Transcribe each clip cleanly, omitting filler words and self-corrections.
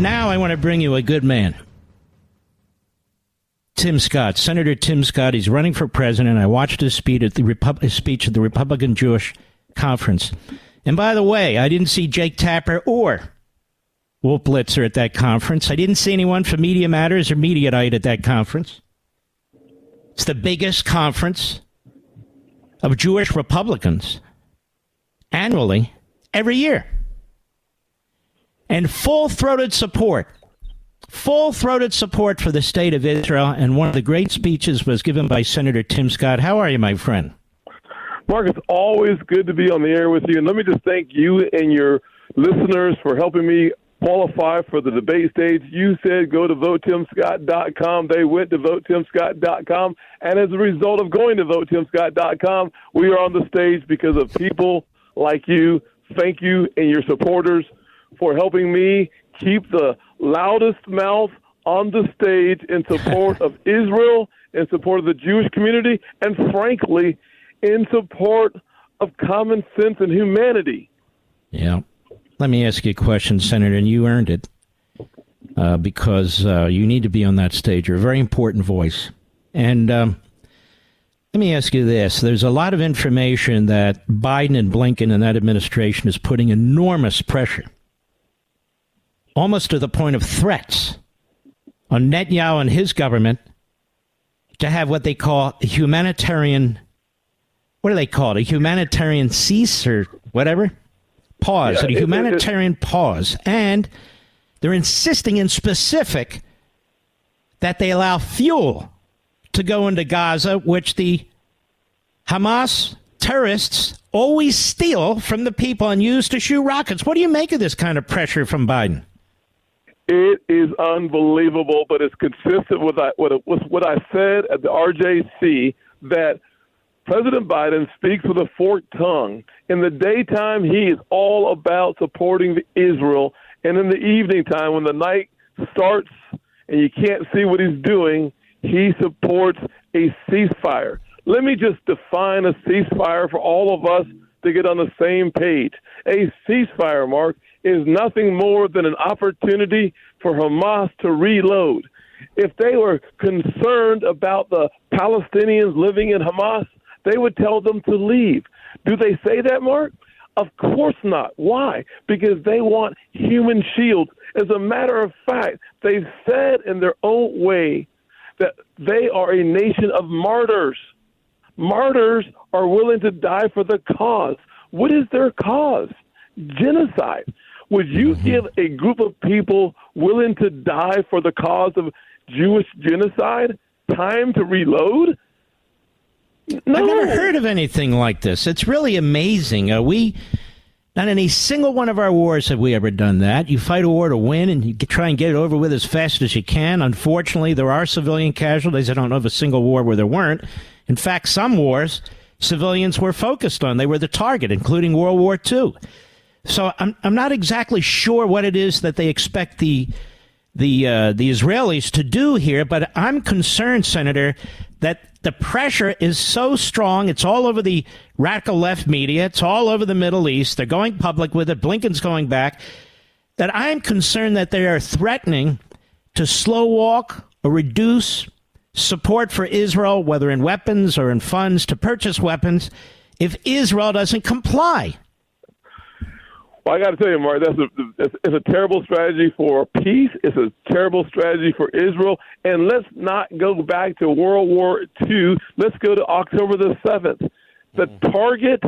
Now I want to bring you a good man. Tim Scott, Senator Tim Scott. He's running for president. I watched his speech at the Republican Jewish Conference. And by the way, I didn't see Jake Tapper or Wolf Blitzer at that conference. I didn't see anyone from Media Matters or Mediaite at that conference. It's the biggest conference of Jewish Republicans annually every year. And full-throated support for the state of Israel. And one of the great speeches was given by Senator Tim Scott. How are you, my friend? Mark, it's always good to be on the air with you. And let me just thank you and your listeners for helping me qualify for the debate stage. You said go to votetimscott.com. They went to votetimscott.com. And as a result of going to votetimscott.com, we are on the stage because of people like you. Thank you and your supporters for helping me keep the loudest mouth on the stage in support of Israel, in support of the Jewish community, and frankly, in support of common sense and humanity. Yeah. Let me ask you a question, Senator, and you earned it because you need to be on that stage. You're a very important voice. And let me ask you this. There's a lot of information that Biden and Blinken and that administration is putting enormous pressure, almost to the point of threats, on Netanyahu and his government to have what they call a humanitarian, what do they call it? A humanitarian cease or whatever? Pause. Yeah, a humanitarian pause. And they're insisting in specific that they allow fuel to go into Gaza, which the Hamas terrorists always steal from the people and use to shoot rockets. What do you make of this kind of pressure from Biden? It is unbelievable, but it's consistent with what I said at the RJC, that President Biden speaks with a forked tongue. In the daytime, he is all about supporting Israel. And in the evening time, when the night starts and you can't see what he's doing, he supports a ceasefire. Let me just define a ceasefire for all of us to get on the same page. A ceasefire, Mark, is nothing more than an opportunity for Hamas to reload. If they were concerned about the Palestinians living in Hamas, they would tell them to leave. Do they say that, Mark? Of course not. Why? Because they want human shields. As a matter of fact, they've said in their own way that they are a nation of martyrs. Martyrs are willing to die for the cause. What is their cause? Genocide. Would you give a group of people willing to die for the cause of Jewish genocide time to reload? No. I've never heard of anything like this. It's really amazing. Not in any single one of our wars have we ever done that. You fight a war to win, and you try and get it over with as fast as you can. Unfortunately, there are civilian casualties. I don't know of a single war where there weren't. In fact, some wars, civilians were focused on. They were the target, including World War II. So I'm not exactly sure what it is that they expect the Israelis to do here, but I'm concerned, Senator, that the pressure is so strong. It's all over the radical left media. It's all over the Middle East. They're going public with it. Blinken's going back. That I'm concerned that they are threatening to slow walk or reduce support for Israel, whether in weapons or in funds to purchase weapons, if Israel doesn't comply. Well, I got to tell you, Mark, it's a terrible strategy for peace. It's a terrible strategy for Israel. And let's not go back to World War II. Let's go to October the 7th. The target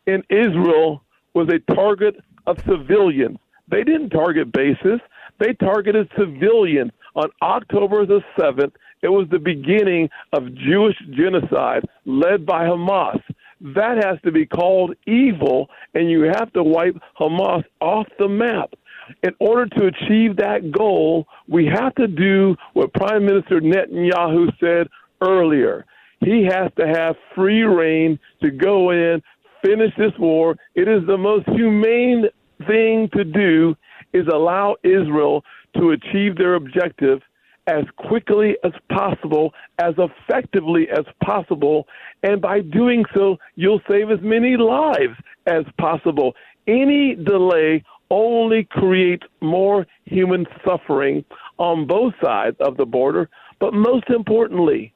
in Israel was a target of civilians. They didn't target bases. They targeted civilians. On October the 7th, it was the beginning of Jewish genocide led by Hamas. That has to be called evil, and you have to wipe Hamas off the map. In order to achieve that goal, we have to do what Prime Minister Netanyahu said earlier. He has to have free reign to go in, finish this war. It is the most humane thing to do, is allow Israel to achieve their objective as quickly as possible, as effectively as possible, and by doing so, you'll save as many lives as possible. Any delay only creates more human suffering on both sides of the border. But most importantly,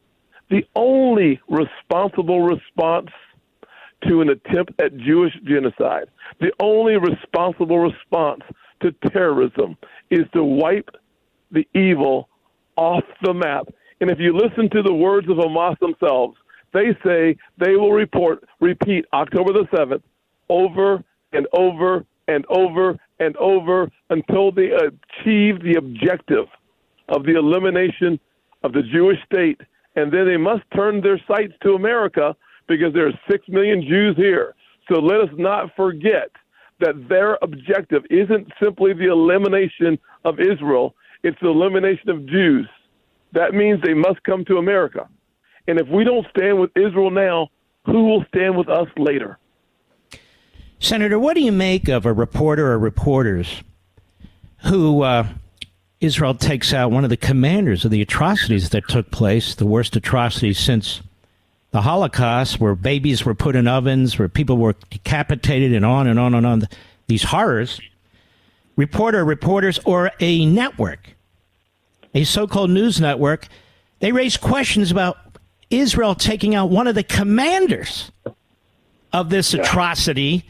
the only responsible response to an attempt at Jewish genocide, the only responsible response to terrorism is to wipe the evil off the map. And if you listen to the words of Hamas themselves, they say they will repeat October the 7th over and over and over and over until they achieve the objective of the elimination of the Jewish state. And then they must turn their sights to America because there are 6 million Jews here. So let us not forget that their objective isn't simply the elimination of Israel, it's the elimination of Jews. That means they must come to America. And if we don't stand with Israel now, who will stand with us later? Senator, what do you make of a reporter or reporters who Israel takes out one of the commanders of the atrocities that took place, the worst atrocities since the Holocaust, where babies were put in ovens, where people were decapitated, and on and on and on, these horrors? Reporters, or a network, a so-called news network, they raise questions about Israel taking out one of the commanders of this atrocity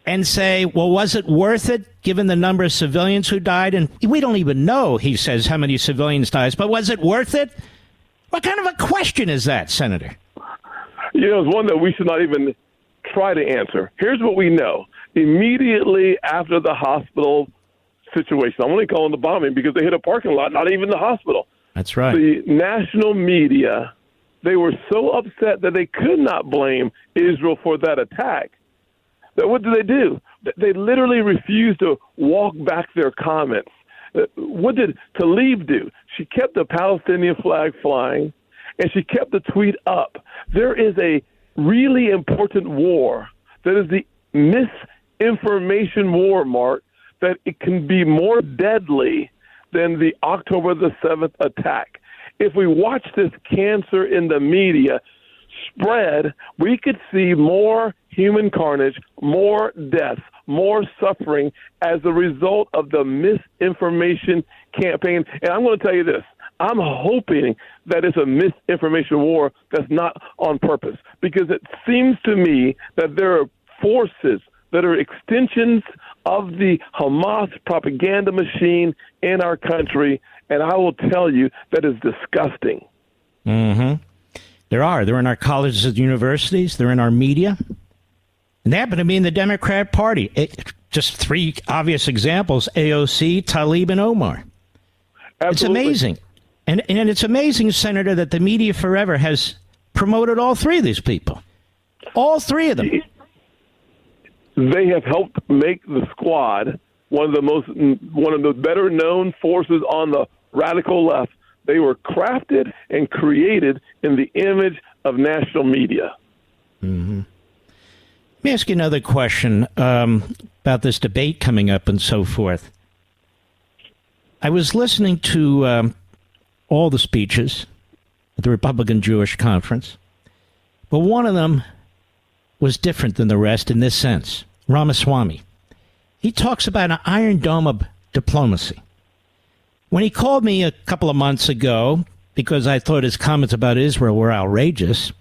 and say, well, was it worth it given the number of civilians who died? And we don't even know, he says, how many civilians died, but was it worth it? What kind of a question is that, Senator? You know, it's one that we should not even try to answer. Here's what we know. Immediately after the hospital situation, I'm only calling the bombing because they hit a parking lot, not even the hospital. That's right. The national media, they were so upset that they could not blame Israel for that attack. What do? They literally refused to walk back their comments. What did Tlaib do? She kept the Palestinian flag flying, and she kept the tweet up. There is a really important war that is the misinformation war, Mark, that it can be more deadly than the October the 7th attack. If we watch this cancer in the media spread, we could see more human carnage, more deaths, more suffering as a result of the misinformation campaign. And I'm going to tell you this. I'm hoping that it's a misinformation war that's not on purpose, because it seems to me that there are forces that are extensions of the Hamas propaganda machine in our country, and I will tell you that is disgusting. Mm-hmm. There are. They're in our colleges and universities. They're in our media. And they happen to be in the Democrat Party. Just three obvious examples: AOC, Tlaib, and Omar. Absolutely. It's amazing. And it's amazing, Senator, that the media forever has promoted all three of these people. All three of them. They have helped make the Squad one of the better known forces on the radical left. They were crafted and created in the image of national media. Mm-hmm. Let me ask you another question about this debate coming up and so forth. I was listening to all the speeches at the Republican Jewish Conference, but one of them was different than the rest in this sense. Ramaswamy. He talks about an iron dome of diplomacy. When he called me a couple of months ago, because I thought his comments about Israel were outrageous,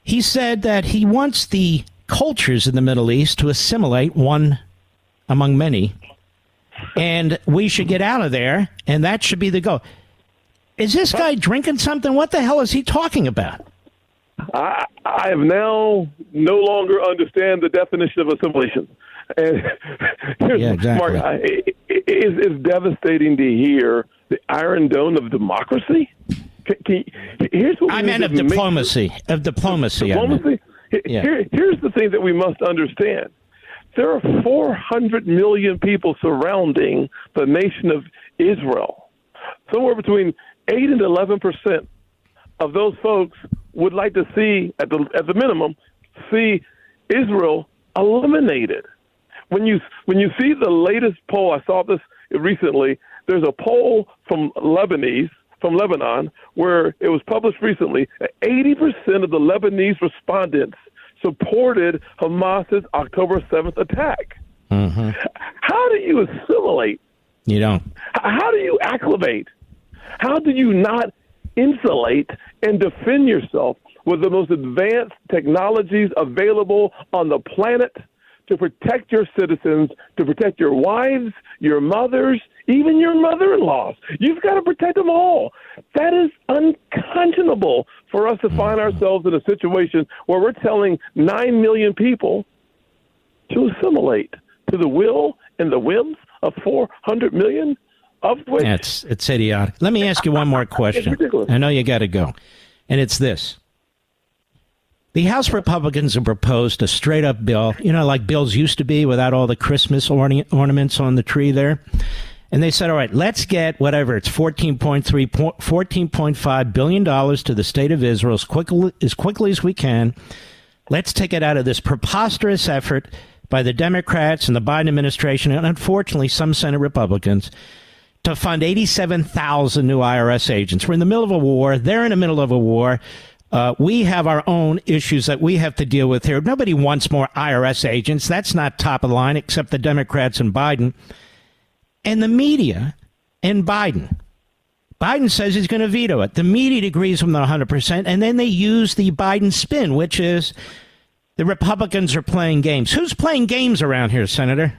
he said that he wants the cultures in the Middle East to assimilate, one among many, and we should get out of there, and that should be the goal. Is this guy drinking something? What the hell is he talking about? I have now no longer understand the definition of assimilation. And yeah, exactly. Mark, it's devastating to hear the Iron Dome of democracy. Here's what I meant of diplomacy. Here's the thing that we must understand. There are 400 million people surrounding the nation of Israel. Somewhere between 8 and 11% of those folks would like to see, at the minimum, see Israel eliminated. When you see the latest poll, I saw this recently. There's a poll from Lebanon, where it was published recently. 80% of the Lebanese respondents supported Hamas's October 7th attack. Mm-hmm. How do you assimilate? You don't. How do you acclimate? How do you not insulate and defend yourself with the most advanced technologies available on the planet to protect your citizens, to protect your wives, your mothers, even your mother-in-laws? You've got to protect them all. That is unconscionable for us to find ourselves in a situation where we're telling 9 million people to assimilate to the will and the whims of 400 million, of which... Yeah, it's idiotic. Let me ask you one more question. It's ridiculous. I know you got to go. And it's this. The House Republicans have proposed a straight-up bill, like bills used to be without all the Christmas ornaments on the tree there. And they said, all right, let's get whatever, it's $14.5 billion to the state of Israel as quickly as we can. Let's take it out of this preposterous effort by the Democrats and the Biden administration, and unfortunately some Senate Republicans, to fund 87,000 new IRS agents. We're in the middle of a war. They're in the middle of a war. We have our own issues that we have to deal with here. Nobody wants more IRS agents. That's not top of the line, except the Democrats and Biden. And the media and Biden. Biden says he's going to veto it. The media agrees with them 100%, and then they use the Biden spin, which is the Republicans are playing games. Who's playing games around here, Senator?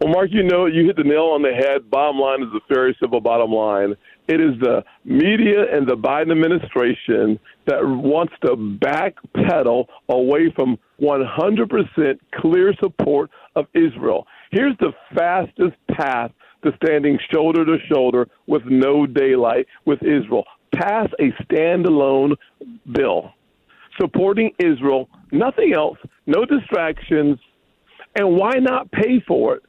Well, Mark, you hit the nail on the head. Bottom line is a very simple bottom line. It is the media and the Biden administration that wants to backpedal away from 100% clear support of Israel. Here's the fastest path to standing shoulder to shoulder with no daylight with Israel. Pass a standalone bill supporting Israel, nothing else, no distractions, and why not pay for it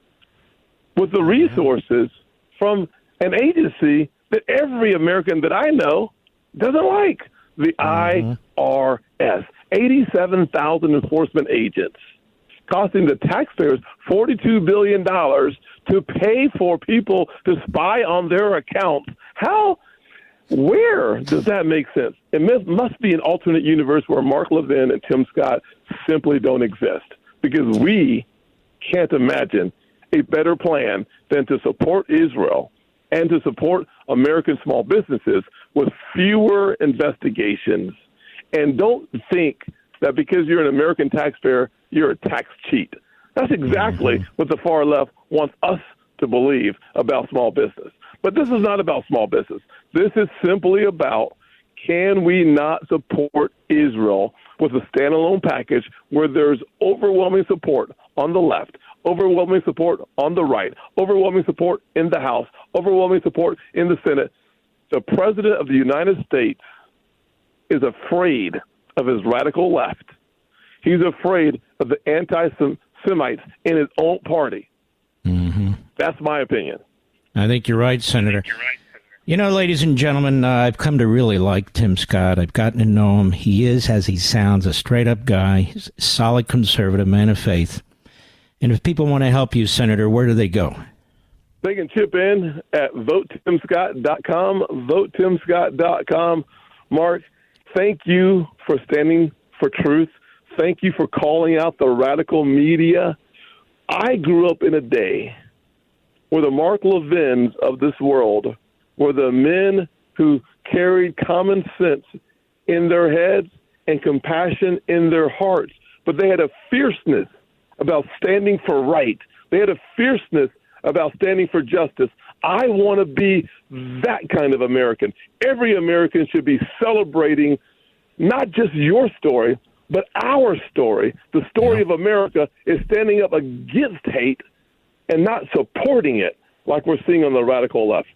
with the resources from an agency that every American that I know doesn't like, the IRS. 87,000 enforcement agents, costing the taxpayers $42 billion to pay for people to spy on their accounts. Where does that make sense? It must be an alternate universe where Mark Levin and Tim Scott simply don't exist, because we can't imagine a better plan than to support Israel and to support American small businesses with fewer investigations. And don't think that because you're an American taxpayer, you're a tax cheat. That's exactly what the far left wants us to believe about small business. But this is not about small business. This is simply about, can we not support Israel with a standalone package where there's overwhelming support on the left, overwhelming support on the right, overwhelming support in the House, overwhelming support in the Senate. The President of the United States is afraid of his radical left. He's afraid of the anti-Semites in his own party. Mm-hmm. That's my opinion. I think you're right, Senator. Ladies and gentlemen, I've come to really like Tim Scott. I've gotten to know him. He is, as he sounds, a straight-up guy. He's a solid conservative, man of faith. And if people want to help you, Senator, where do they go? They can chip in at votetimscott.com, votetimscott.com. Mark, thank you for standing for truth. Thank you for calling out the radical media. I grew up in a day where the Mark Levins of this world were the men who carried common sense in their heads and compassion in their hearts, but they had a fierceness about standing for right. They had a fierceness about standing for justice. I want to be that kind of American. Every American should be celebrating not just your story, but our story. The story of America is standing up against hate and not supporting it like we're seeing on the radical left.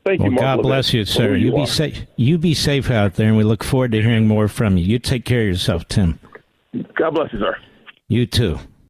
Thank you, Mark. God bless you, sir. You be safe. You be safe out there, and we look forward to hearing more from you. You take care of yourself, Tim. God bless you, sir. You too.